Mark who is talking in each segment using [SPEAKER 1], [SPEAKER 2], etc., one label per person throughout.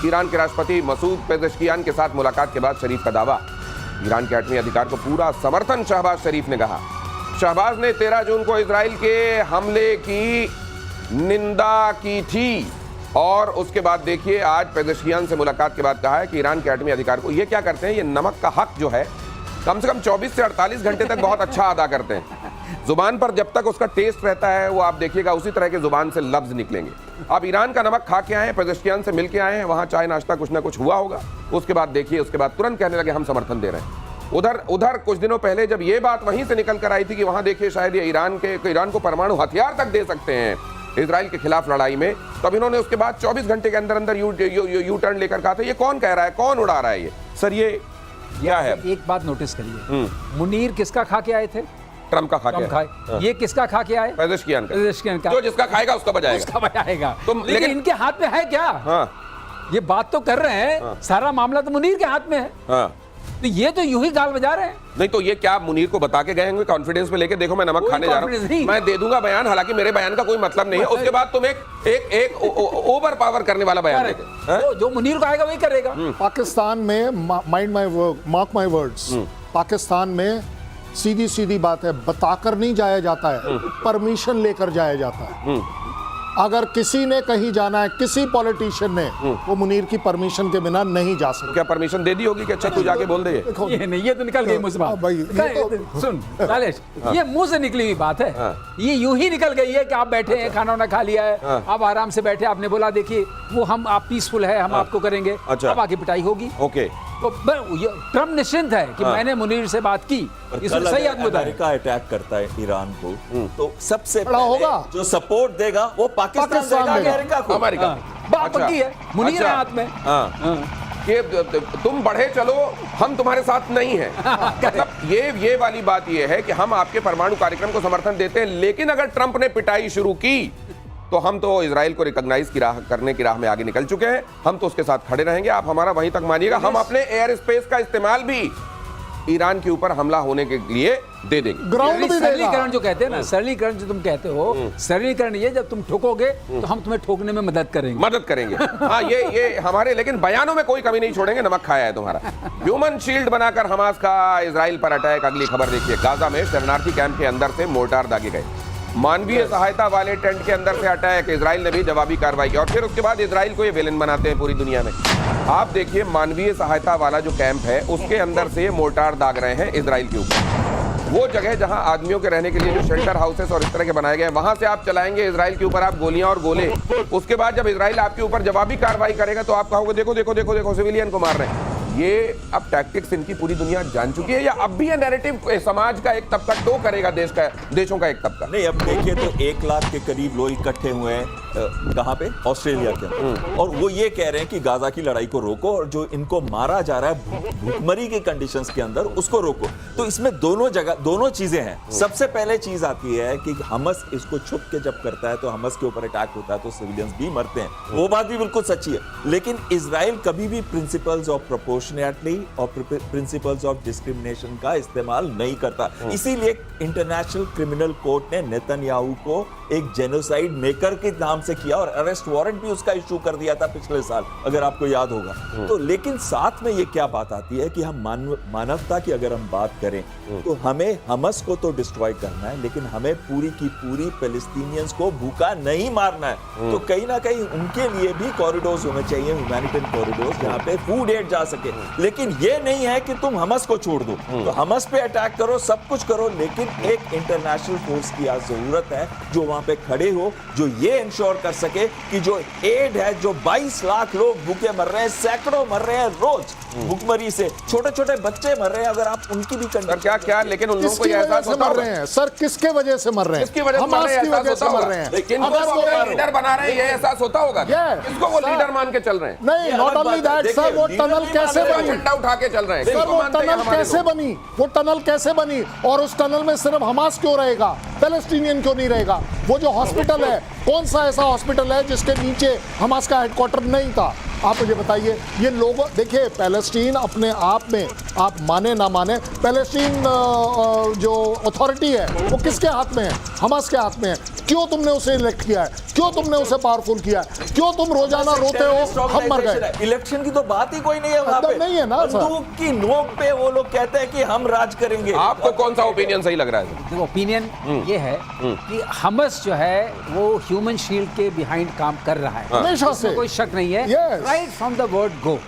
[SPEAKER 1] Iran के राष्ट्रपति Masood Pezeshkian के साथ मुलाकात के बाद शरीफ का दावा। ईरान के एटमी अधिकार को पूरा समर्थन शहबाज शरीफ ने कहा। शहबाज ने 13 जून को इजराइल के हमले की निंदा की थी और उसके बाद देखिए आज पेज़ेश्कियान से मुलाकात के बाद कहा है कि ईरान के एटमी अधिकार को, ये क्या करते हैं, ये नमक का हक जो है कम से कम 24 से 48 घंटे तक बहुत अच्छा अदा करते हैं। जुबान पर जब तक उसका टेस्ट रहता है वो आप देखिएगा उसी तरह के जुबान से लफ्ज निकलेंगे। अब ईरान का नमक खा के आए हैं, पेज़ेश्कियान से मिल के आए हैं, वहां चाय नाश्ता कुछ ना कुछ हुआ होगा। उसके बाद देखिए, उसके बाद तुरंत कहने लगे हम समर्थन दे रहे हैं। उधर कुछ दिनों पहले जब ये बात वहीं से निकल कर आई थी कि वहां देखिए शायद ये ईरान को परमाणु हथियार तक दे सकते हैं इजराइल के खिलाफ लड़ाई में, तब इन्होंने उसके बाद 24 घंटे के अंदर अंदर यू टर्न लेकर कहा था ये कौन कह रहा है, कौन उड़ा रहा है ये सर, ये क्या है।
[SPEAKER 2] एक बात नोटिस करिए, मुनीर किसका खा के आए थे?
[SPEAKER 1] ट्रम्प का खा के
[SPEAKER 2] खाए।
[SPEAKER 1] हाँ।
[SPEAKER 2] ये किसका खा के आए?
[SPEAKER 1] पेज़ेश्कियान का।
[SPEAKER 2] जो
[SPEAKER 1] जिसका खाएगा उसका
[SPEAKER 2] बजाएगा। लेकिन इनके हाथ में है क्या?
[SPEAKER 1] हाँ।
[SPEAKER 2] ये बात तो कर रहे हैं, हाँ। सारा मामला तो मुनीर के हाथ में है।
[SPEAKER 1] हाँ।
[SPEAKER 2] तो ये तो यूं ही गाल बजा रहे हैं।
[SPEAKER 1] नहीं तो ये क्या मुनीर को बता के गए होंगे कॉन्फिडेंस में लेके, देखो मैं नमक खाने जा रहा हूं, मैं दे दूंगा बयान, हालांकि मेरे बयान का कोई मतलब नहीं है। उसके बाद तुम एक ओवर पावर करने वाला बयान देते।
[SPEAKER 2] जो मुनीर को आएगा वही करेगा।
[SPEAKER 3] पाकिस्तान में mind my word, mark my words, Pakistan में सीधी सीधी बात है, बताकर नहीं जाया जाता है, परमिशन लेकर जाया जाता है। अगर किसी ने कहीं जाना है, किसी पॉलिटिशियन ने, वो मुनीर की परमिशन के बिना नहीं जा सकता।
[SPEAKER 1] क्या परमिशन दे दी होगी कि अच्छा तू जाके बोल दे?
[SPEAKER 2] ये नहीं, ये तो निकल गई मुझ से। सुन नालेश, ये मुंह से निकली हुई बात है। ये यूं ही निकल गई है कि आप बैठे हैं, खाना वाना खा लिया है, आप आराम से बैठे, आपने बोला देखिए वो आप पीसफुल है, हम आपको करेंगे, अब आगे पिटाई होगी।
[SPEAKER 1] ओके,
[SPEAKER 2] तो ट्रम्प निश्चिंत है कि मैंने मुनीर से बात की।
[SPEAKER 4] इसमें सही आदमी अमेरिका अटैक करता है ईरान को, तो सबसे
[SPEAKER 3] बड़ा होगा
[SPEAKER 4] जो सपोर्ट देगा वो पाकिस्तान देगा अमेरिका को।
[SPEAKER 1] अमेरिका
[SPEAKER 2] बात पक्की है, मुनीर है हाथ में
[SPEAKER 1] कि तुम बढ़े चलो, हम तुम्हारे साथ नहीं हैं। मतलब ये वाली बात ये है कि हम आपके परमाणु कार्यक्रम को समर्थन देते हैं, लेकिन अगर ट्रंप ने पिटाई शुरू की तो हम तो इजराइल को रिकॉग्नाइज करने की राह में आगे निकल चुके हैं, हम तो उसके साथ खड़े रहेंगे। आप हमारा वहीं तक मानिएगा, हम अपने एयर स्पेस का इस्तेमाल भी ईरान के ऊपर हमला होने के लिए दे देंगे।
[SPEAKER 3] ग्राउंड भी
[SPEAKER 2] सरलीकरण जो कहते हैं ना, सरलीकरण जो तुम कहते हो, सरलीकरण ये जब तुम ठोकोगे तो हम तुम्हें ठोकने में मदद करेंगे।
[SPEAKER 1] हाँ, ये हमारे, लेकिन बयानों में कोई कमी नहीं छोड़ेंगे। नमक खाया है तुम्हारा। ह्यूमन शील्ड बनाकर हमास का इजराइल पर अटैक। अगली खबर देखिए, गाजा में शरणार्थी कैंप के अंदर से मोर्टार दागे गए। मानवीय सहायता वाले टेंट के अंदर से अटैक, इजराइल ने भी जवाबी कार्रवाई की। और फिर उसके बाद इजराइल को ये विलेन बनाते हैं पूरी दुनिया में। आप देखिए, मानवीय सहायता वाला जो कैंप है उसके अंदर से मोर्टार दाग रहे हैं इजराइल के ऊपर। वो जगह जहां आदमियों के रहने के लिए जो शेल्टर हाउसेस और इस तरह के बनाए गए हैं, वहां से आप चलाएंगे इजराइल के ऊपर आप गोलियां और गोले। उसके बाद जब इजराइल आपके ऊपर जवाबी कार्रवाई करेगा तो आप कहोगे देखो देखो देखो देखो सिविलियन को मार रहे हैं। ये अब टैक्टिक्स इनकी पूरी दुनिया जान चुकी है, या अब भी ये नैरेटिव समाज का एक तबका टो करेगा, देशों का एक तबका?
[SPEAKER 4] नहीं, अब देखिए तो 1 लाख के करीब लोग इकट्ठे हुए हैं कहाँ पे, ऑस्ट्रेलिया के अंदर, और वो ये कह रहे हैं कि गाजा की लड़ाई को रोको और जो इनको मारा जा रहा है भूखमरी के कंडीशंस के अंदर उसको रोको। तो इसमें दोनों चीजें हैं। सबसे पहले चीज आती है कि हमस इसको छुप के जब करता है तो हमस के ऊपर अटैक होता है तो सिविलियंस भी मरते हैं, वो बात भी बिल्कुल सच्ची है। लेकिन इजराइल कभी भी प्रिंसिपल्स ऑफ प्रोपोर्शनैलिटी और प्रिंसिपल्स ऑफ डिस्क्रिमिनेशन का इस्तेमाल नहीं करता। इसीलिए इंटरनेशनल क्रिमिनल कोर्ट ने नेतन्याहू को एक जेनोसाइड मेकर के नाम से किया और अरेस्ट वारंट भी उसका इशू कर दिया था पिछले साल, अगर आपको याद होगा। तो लेकिन साथ में ये क्या बात आती है कि हम मानवता की अगर हम बात करें तो हमें हमस को तो डिस्ट्रॉय करना है, लेकिन हमें पूरी की पूरी पैलेस्टीनियंस को भूखा नहीं मारना है। तो कहीं ना कहीं उनके लिए भी कॉरिडोर्स होने चाहिए, ह्यूमैनिटेरियन कॉरिडोर्स, जहां पे फूड एड जा सके। लेकिन ये नहीं है कि तुम हमस को छोड़ दो, तो हमस पे अटैक करो, सब कुछ करो, लेकिन एक इंटरनेशनल फोर्स की आज जरूरत है जो वहां पे खड़े हो, जो ये इंश्योर कर सके कि जो एड है, जो 22 लाख लोग भूखे मर रहे हैं, सैकड़ों मर रहे हैं रोज भूखमरी से, छोटे छोटे बच्चे मर रहे हैं, अगर आप उनकी भी
[SPEAKER 1] क्या लेकिन उन लोगों को एहसास होता
[SPEAKER 3] मर रहे हैं सर, किसके वजह से मर रहे हैं?
[SPEAKER 1] किसकी वजह से मर रहे हैं?
[SPEAKER 3] लेकिन
[SPEAKER 1] अगर वो लीडर बना रहे हैं, ये एहसास होता होगा किसको? वो लीडर मान के चल रहे हैं?
[SPEAKER 3] नहीं, नॉट ओनली दैट सर, वो टनल कैसे बनी,
[SPEAKER 1] झंडा उठा के चल रहे हैं
[SPEAKER 3] सर, वो टनल कैसे बनी, वो टनल कैसे बनी, और उस टनल में सिर्फ हमास क्यों रहेगा, पैलेस्टीनियन क्यों नहीं रहेगा? वो जो हॉस्पिटल है, कौन सा ऐसा हॉस्पिटल है जिसके नीचे हमास का हेडक्वार्टर नहीं था? आप मुझे बताइए। ये लोग देखिए, पैलेस्टीन अपने आप में, आप माने ना माने, पैलेस्टीन जो अथॉरिटी है वो किसके हाथ में है? हमास के हाथ में है। क्यों तुमने उसे इलेक्ट किया है, क्यों तुमने उसे पावरफुल किया है, क्यों तुम रोजाना रोते हो हम मर गए।
[SPEAKER 4] इलेक्शन की तो बात ही कोई नहीं है वहां पे,
[SPEAKER 3] नहीं है ना सर।
[SPEAKER 4] बंदूक की नोक पे वो लोग कहते हैं कि हम राज करेंगे।
[SPEAKER 1] आपको कौन सा ओपिनियन सही लग रहा है?
[SPEAKER 2] देखो ओपिनियन ये है कि हमास जो है वो ह्यूमन शील्ड के बिहाइंड काम कर रहा है,
[SPEAKER 3] हमेशा
[SPEAKER 2] इसमें
[SPEAKER 3] से
[SPEAKER 2] कोई शक नहीं है।
[SPEAKER 3] Yes.
[SPEAKER 2] Right from the word go,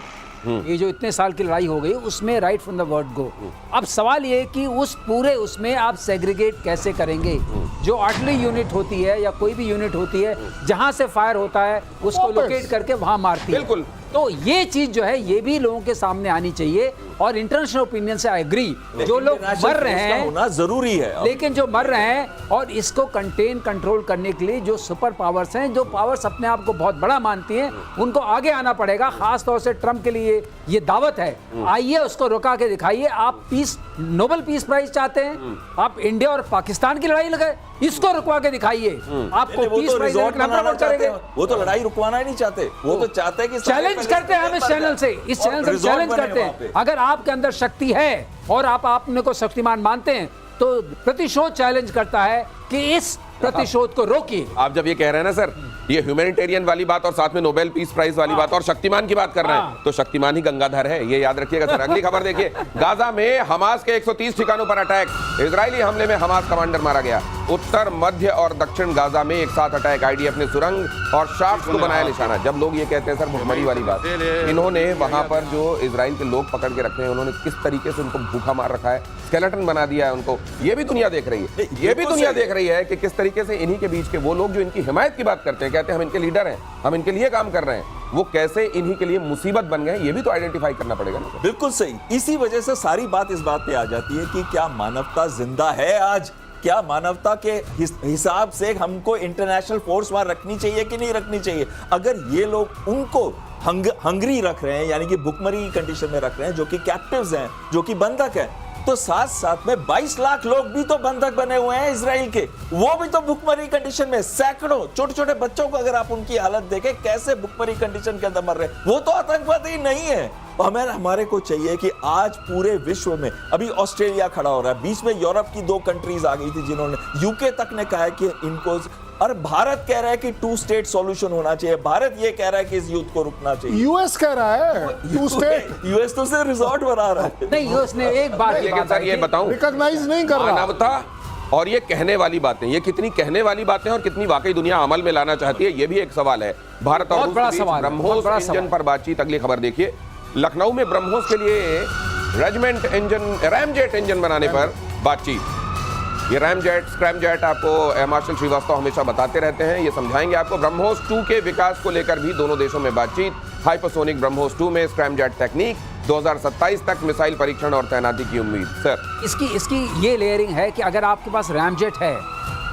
[SPEAKER 2] ये जो इतने साल की लड़ाई हो गई उसमें right from the word go. अब सवाल ये है कि उस पूरे उसमें आप सेग्रीगेट कैसे करेंगे। जो आर्टिलरी यूनिट होती है या कोई भी यूनिट होती है जहां से फायर होता है उसको
[SPEAKER 3] वापस।
[SPEAKER 2] लोकेट करके वहां मारती है।
[SPEAKER 1] बिल्कुल।
[SPEAKER 2] तो ये चीज जो है ये भी लोगों के सामने आनी चाहिए और इंटरनेशनल ओपिनियन से आई एग्री। जो लोग मर रहे हैं
[SPEAKER 4] होना जरूरी है,
[SPEAKER 2] लेकिन जो मर रहे हैं और इसको कंटेन कंट्रोल करने के लिए जो सुपर पावर्स हैं, जो पावर्स अपने आप को बहुत बड़ा मानती हैं, उनको आगे आना पड़ेगा। खास तौर से ट्रम्प के लिए ये दावत है, आइए उसको रुका के दिखाइए। आप पीस नोबेल पीस प्राइज चाहते हैं, आप इंडिया और पाकिस्तान की लड़ाई लगाए, इसको रुकवा के दिखाइए। आपको
[SPEAKER 4] वो
[SPEAKER 2] पीस
[SPEAKER 4] तो
[SPEAKER 2] प्राइज
[SPEAKER 4] रिजॉर्ट बनाना चाहते
[SPEAKER 2] करेंगे।
[SPEAKER 4] हैं, वो तो लड़ाई रुकवाना ही नहीं चाहते, वो तो चाहते हैं कि
[SPEAKER 2] चैलेंज करते हैं हम इस चैनल से, इस चैनल से चैलेंज करते हैं। अगर आपके अंदर शक्ति है और आप अपने को शक्तिमान मानते हैं तो प्रतिशोध चैलेंज करता है कि इस प्रतिशोध को रोकिए।
[SPEAKER 1] आप जब ये कह रहे हैं ना सर, ये ह्यूमैनिटेरियन वाली बात और साथ में नोबेल पीस प्राइज वाली बात और शक्तिमान की बात कर रहे हैं, तो शक्तिमान ही गंगाधर है, ये याद रखिएगा सर। अगली खबर देखिए, गाजा में हमास के 130 ठिकानों पर अटैक, इजरायली हमले में हमास कमांडर मारा गया। उत्तर, मध्य और दक्षिण गाजा में एक साथ अटैक, आईडीएफ ने सुरंग और शाफ्ट को बनाया निशाना। जब लोग ये कहते हैं सर भुखमरी वाली बात, इन्होंने वहां पर जो इजराइल के लोग पकड़ के रखे हैं, उन्होंने किस तरीके से उनको भूखा मार रखा है, स्केलेटन बना दिया है उनको, ये भी दुनिया देख रही है। ये भी दुनिया देख रही है कि किस तरीके से इन्हीं के बीच के वो लोग जो इनकी हिमायत की बात करते हैं, कहते हैं हम इनके लीडर हैं, हम इनके लिए काम कर रहे हैं, वो कैसे इन्हीं के लिए मुसीबत बन गए, ये भी तो आइडेंटिफाई करना पड़ेगा ना।
[SPEAKER 4] बिल्कुल सही। इसी वजह से सारी बात इस बात पे आ जाती है कि क्या मानवता जिंदा है आज? क्या मानवता के हिसाब से हमको इंटरनेशनल फोर्स वहां रखनी चाहिए कि नहीं रखनी चाहिए? अगर ये लोग उनको हंगरी रख रहे हैं, यानी कि भुखमरी की कंडीशन में रख रहे हैं, जो कि कैप्टिव्स हैं, जो कि बंधक हैं, तो साथ साथ में 22 लाख लोग भी तो बंधक बने हुए हैं इजराइल के, वो भी तो भुखमरी कंडीशन में। सैकड़ों छोटे छोटे बच्चों को अगर आप उनकी हालत देखें, कैसे भुखमरी कंडीशन के अंदर मर रहे हैं, वो तो आतंकवादी नहीं है। हमारे को चाहिए कि आज पूरे विश्व में, अभी ऑस्ट्रेलिया खड़ा हो रहा है, बीच में यूरोप की 2 कंट्रीज आ गई थी जिन्होंने, यूके तक ने कहा है कि इनको, और भारत कह रहा है कि 2 स्टेट सॉल्यूशन होना चाहिए। भारत ये कह रहा है कि इस युद्ध को रुकना चाहिए।
[SPEAKER 3] यूएस कह रहा है 2 स्टेट,
[SPEAKER 4] यूएस तो से रिजॉर्ट बना रहा है।
[SPEAKER 2] नहीं, यूएस ने एक बात
[SPEAKER 1] लेकिन सर ये बताऊं,
[SPEAKER 3] रिकॉग्नाइज नहीं कर रहा।
[SPEAKER 1] मानवता और ये कहने वाली बातें, ये कितनी कहने वाली बातें और कितनी वाकई दुनिया अमल में लाना चाहती है, ये भी एक सवाल है। भारत और रूस के बीच ब्रह्मोस इंजन पर बातचीत। अगली खबर देखिए, लखनऊ में ब्रह्मोस के लिए रेजिमेंट इंजन, रैमजेट इंजन बनाने पर बातचीत। ये रैमजेट, स्क्रैमजेट आपको मार्शल श्रीवास्तव हमेशा बताते रहते हैं, ये समझाएंगे आपको। ब्रह्मोस 2 के विकास को लेकर भी दोनों देशों में बातचीत। हाइपरसोनिक ब्रह्मोस 2 में स्क्रैमजेट टेक्निक, 2027 तक मिसाइल परीक्षण और तैनाती की उम्मीद। सर
[SPEAKER 2] इसकी ये लेयरिंग है कि अगर आपके पास रैमजेट है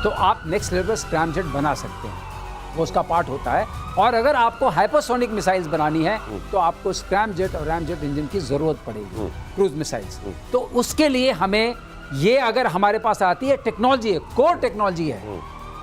[SPEAKER 2] तो आप नेक्स्ट लेवल स्क्रैमजेट बना सकते हैं, वो उसका पार्ट होता है। और अगर आपको हाइपरसोनिक मिसाइल्स बनानी है तो आपको स्क्रैमजेट और रैमजेट इंजन की जरूरत पड़ेगी, क्रूज मिसाइल्स। तो उसके लिए हमें ये, अगर हमारे पास आती है टेक्नोलॉजी है, कोर टेक्नोलॉजी है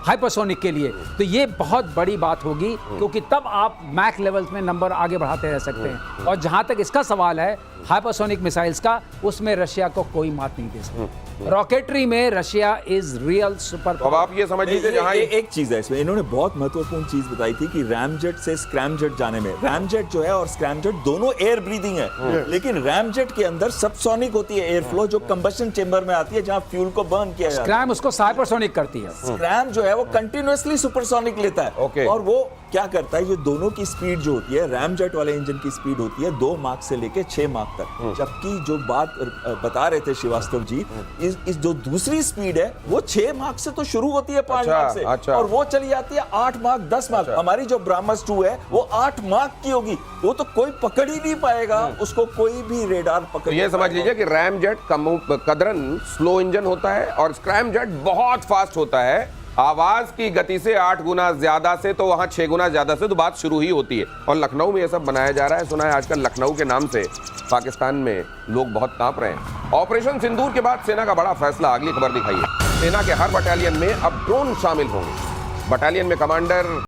[SPEAKER 2] हाइपरसोनिक के लिए, तो ये बहुत बड़ी बात होगी, क्योंकि तब आप मैक लेवल्स में नंबर आगे बढ़ाते रह सकते हैं। और जहां तक इसका सवाल है हाइपरसोनिक मिसाइल्स का, उसमें रशिया को कोई मात नहीं दे सकता। रॉकेटरी में रशिया इज रियल सुपर।
[SPEAKER 1] अब आप ये समझ लीजिए, जहां
[SPEAKER 4] एक चीज है इसमें, इन्होंने बहुत महत्वपूर्ण चीज बताई थी कि रैमजेट से स्क्रैमजेट जाने में, रैमजेट जो है और स्क्रैमजेट दोनों एयर ब्रीदिंग है, लेकिन रैमजेट के अंदर सबसोनिक होती है एयर फ्लो, जो कंबशन चेंबर में आती है, जहां फ्यूल को बर्न किया जाता है।
[SPEAKER 2] स्क्रैम उसको हाइपरसोनिक करती है।
[SPEAKER 4] स्क्रैम जो है वो कंटिन्यूअसली सुपरसोनिक लेता है। और वो क्या करता है, ये दोनों की स्पीड जो होती है, रैमजेट वाले इंजन की स्पीड होती है 2 मार्क से लेके 6 मार्क तक, जबकि जो बात बता रहे थे श्रीवास्तव जी, इस जो दूसरी स्पीड है वो 6 मार्क से तो शुरू होती है, 5 मार्क से, और वो चली जाती है 8 मार्क 10 मार्क। हमारी जो ब्रह्मोस 2 है वो 8 मार्क की होगी, वो तो कोई पकड़ ही नहीं पाएगा उसको, कोई भी रेडार पकड़।
[SPEAKER 1] ये समझ लीजिए कि रैमजेट कदरन स्लो इंजन होता है और स्क्रैमजेट बहुत फास्ट होता है। आवाज की गति से 8 गुना ज्यादा से तो वहां 6 गुना ज्यादा से तो बात शुरू ही होती है। और लखनऊ में ये सब बनाया जा रहा है। सुना है आजकल लखनऊ के नाम से पाकिस्तान में लोग बहुत कांप रहे हैं। ऑपरेशन सिंदूर के बाद सेना का बड़ा फैसला। अगली खबर दिखाइए, सेना के हर बटालियन में अब ड्रोन शामिल होंगे। बटालियन में कमांडर